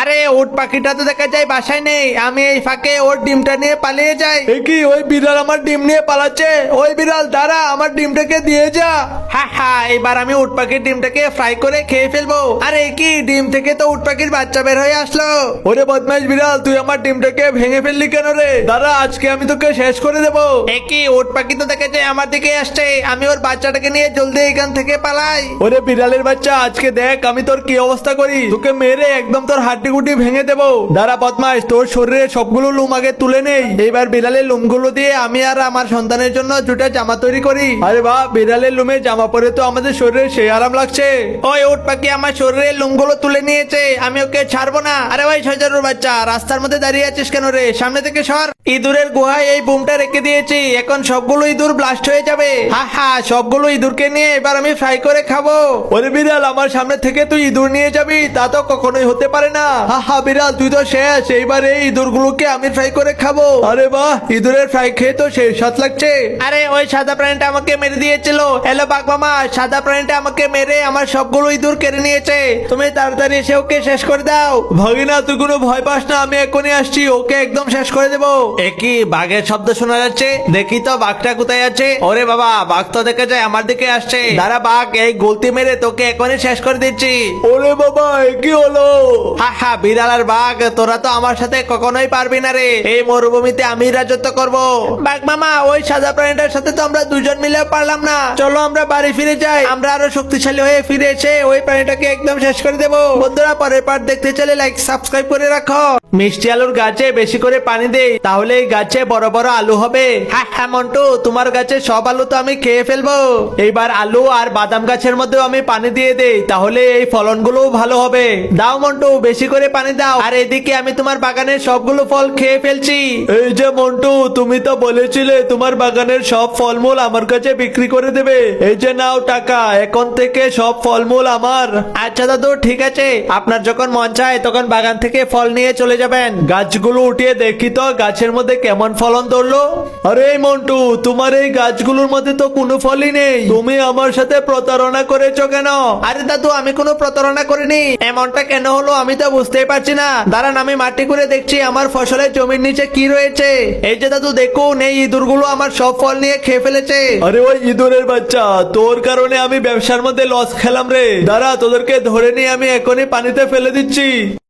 আরে উট পাখিটা তো দেখা যায় বাসায় নেই, আমি এই ফাঁকে ওর ডিমটা নিয়ে পালিয়ে যাই। কি ওই বিড়াল আমার ডিম নিয়ে পালাচ্ছে? ওই বিড়াল দাঁড়া, আমার ডিমটাকে দিয়ে যা। হ্যাঁ হ্যাঁ, এবার আমি উট পাখির ডিমটাকে ফ্রাই করে খেয়ে ফেলবো। আরে কি, ডিম থেকে তো উট পাখির বাচ্চা বের হয়ে আসলো। ওরে বদমাইশ বিড়াল, তুই আমার ডিমটাকে ভেঙে ফেললি কেন রে? দাঁড়া, আজকে আমি তোকে শেষ করে দেবো। কি উট পাখি তো দেখা যায় আমার দিকে আসছে, আমি ওর বাচ্চাটাকে নিয়ে জলদি এখান থেকে পালাই। ওরে বিড়ালের বাচ্চা, আজকে দেখ আমি তোর কি অবস্থা করি। তোকে মেরে একদম তোর হাড্ডি গুটি ভেঙে দেবো। দাঁড়া বদমাইশ, তোর শরীরে সবগুলো লুম আগে তুলে নেই, এবার বিড়ালের লুমগুলো দিয়ে আমি আর আমার সন্তানের জন্য দুটা জামা তৈরি করি। আরে বাহ, বিড়ালের লুমে জামা পরে তো আমাদের শরীরে সেই আরাম লাগছে। ওই উট পাখি আমার শরীরের লুমগুলো তুলে নিয়েছে, আমি ওকে ছাড়বো না। আরে ভাই শজারুর বাচ্চা, রাস্তার মধ্যে দাঁড়িয়ে আছিস কেন রে? সামনে থেকে সর। ইঁদুরের গুহায় এই বুমটা রেখে দিয়েছি, এখন সবগুলো ইঁদুর ব্লাস্ট হয়ে যাবে। হা হা, সবগুলো ইঁদুরকে নিয়ে এবার আমি ফ্রাই করে খাবো। ওরে বিড়াল, আমার সামনে থেকে তুই ইঁদুর নিয়ে যাবি? তা তো কখনোই হতে পারে না। হা হা বিড়াল, তুই তো শেষ, এইবার এই ইঁদুরগুলোকে আমি ফ্রাই করে খাবো। আরে বাহ, ইঁদুরের ফ্রাই খেয়ে তো সেই স্বাদ লাগছে। আরে ওই সাদা প্রাণীটা আমাকে মেরে দিয়েছিল। হ্যালো বাঘ মামা, সাদা প্রাণীটা আমাকে মেরে আমার সবগুলো ইঁদুর কেড়ে নিয়েছে, তুমি তাড়াতাড়ি এসে ওকে শেষ করে দাও। ভাগিনা, তুই কোনো ভয় পাস না, আমি এখনই আসছি, ওকে একদম শেষ করে দেবো। একই বাঘের শব্দ শোনা যাচ্ছে, দেখি তো বাঘটা কোথায় আছে। ওরে বাবা, বাঘ তো দেখা যায় আমার দিকে আসছে। দাঁড়া বাঘ, এই গলতি মেরে তোকে এখনই শেষ করে দিচ্ছি। ওরে বাবা, কি হলো? হা হা, বিড়াল আর বাঘ, তোরা তো আমার সাথে কখনোই পারবি না রে, এই মরুভূমিতে আমি রাজত্ব করব। বাঘ মামা, ওই সাদা প্রাণীটার সাথে তো আমরা দুজন মিলে পারলাম না, চলো আমরা বাড়ি ফিরে যাই, আমরা আরো শক্তিশালী হয়ে ফিরে এসে ওই প্রাণীটাকে একদম শেষ করে দেবো। বন্ধুরা, পরের পার্ট দেখতে চলে লাইক সাবস্ক্রাইব করে রাখো। মিষ্টি আলুর গাছে বেশি করে পানি দেই, তাহলে এই গাছে বড় বড় আলু হবে। হ্যাঁ হ্যাঁ মন্টু, তোমার গাছে সব আলু তো আমি খেয়ে ফেলবো। এইবার আলু আর বাদাম গাছের মধ্যেও আমি পানি দিয়ে দেই, তাহলে এই ফলনগুলো ভালো হবে। দাও মন্টু, বেশি করে পানি দাও। আর এদিকে আমি তোমার বাগানের সবগুলো ফল খেয়ে ফেলছি। এই যে মন্টু, তুমি তো বলেছিলে তোমার বাগানের সব ফলমূল আমার কাছে বিক্রি করে দেবে, এই যে নাও টাকা, এখন থেকে সব ফলমূল আমার। আচ্ছা দাদু, ঠিক আছে, আপনার যখন মন চায় তখন বাগান থেকে ফল নিয়ে চলে যাবেন। গাছগুলো উঠিয়ে দেখি তো গাছের মধ্যে কেমন ফলন ধরলো। আরে মন্টু, তোমার এই গাছগুলোর মধ্যে তো কোনো ফলই নেই, তুমি আমার সাথে প্রতারণা করেছো কেন? আরে দাদু, আমি কোনো প্রতারণা করিনি, এমনটা কেন হলো আমি তো বুঝতেই পারছি না। দাঁড়ান, আমি মাটি করে দেখছি আমার ফসলের জমির নিচে কি রয়েছে। এই যে দাদু দেখুন, এই ইঁদুরগুলো আমার সব ফল নিয়ে খেয়ে ফেলেছে। আরে ওই ইঁদুরের বাচ্চা, তোর কারণে আমি ব্যবসার মধ্যে লস খেলাম রে। দাঁড়া, তোদেরকে ধরে নিয়ে আমি এখনই পানিতে ফেলে দিচ্ছি।